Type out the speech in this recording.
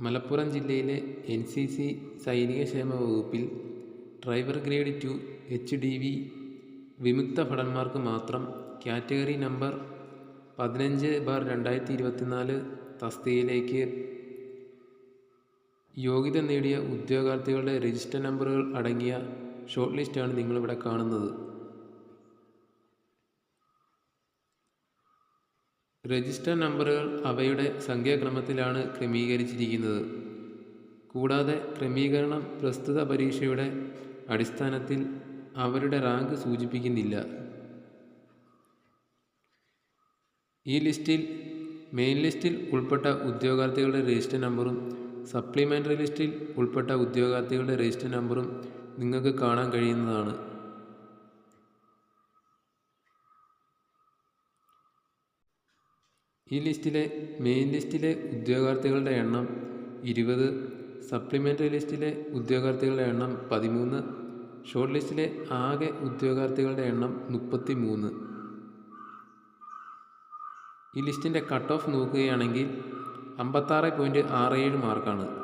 മലപ്പുറം ജില്ലയിലെ NCC സൈനിക ക്ഷേമ വകുപ്പിൽ ഡ്രൈവർ ഗ്രേഡ് 2 HDV വിമുക്ത ഭടന്മാർക്ക് മാത്രം കാറ്റഗറി നമ്പർ 15/2024 തസ്തികയിലേക്ക് യോഗ്യത നേടിയ ഉദ്യോഗാർത്ഥികളുടെ രജിസ്റ്റർ നമ്പറുകൾ അടങ്ങിയ ഷോർട്ട് ലിസ്റ്റാണ് നിങ്ങളിവിടെ കാണുന്നത്. രജിസ്റ്റർ നമ്പറുകൾ അവയുടെ സംഖ്യാക്രമത്തിലാണ് ക്രമീകരിച്ചിരിക്കുന്നത്. കൂടാതെ ക്രമീകരണം പ്രസ്തുത പരീക്ഷയുടെ അടിസ്ഥാനത്തിൽ അവരുടെ റാങ്ക് സൂചിപ്പിക്കുന്നില്ല. ഈ ലിസ്റ്റിൽ മെയിൻ ലിസ്റ്റിൽ ഉൾപ്പെട്ട ഉദ്യോഗാർത്ഥികളുടെ രജിസ്റ്റർ നമ്പറും സപ്ലിമെൻ്ററി ലിസ്റ്റിൽ ഉൾപ്പെട്ട ഉദ്യോഗാർത്ഥികളുടെ രജിസ്റ്റർ നമ്പറും നിങ്ങൾക്ക് കാണാൻ കഴിയുന്നതാണ്. ഈ ലിസ്റ്റിലെ മെയിൻ ലിസ്റ്റിലെ ഉദ്യോഗാർത്ഥികളുടെ എണ്ണം 20, സപ്ലിമെൻ്ററി ലിസ്റ്റിലെ ഉദ്യോഗാർത്ഥികളുടെ എണ്ണം 13, ഷോർട്ട് ലിസ്റ്റിലെ ആകെ ഉദ്യോഗാർത്ഥികളുടെ എണ്ണം 33. ഈ ലിസ്റ്റിൻ്റെ കട്ട് ഓഫ് നോക്കുകയാണെങ്കിൽ 56.67 മാർക്കാണ്.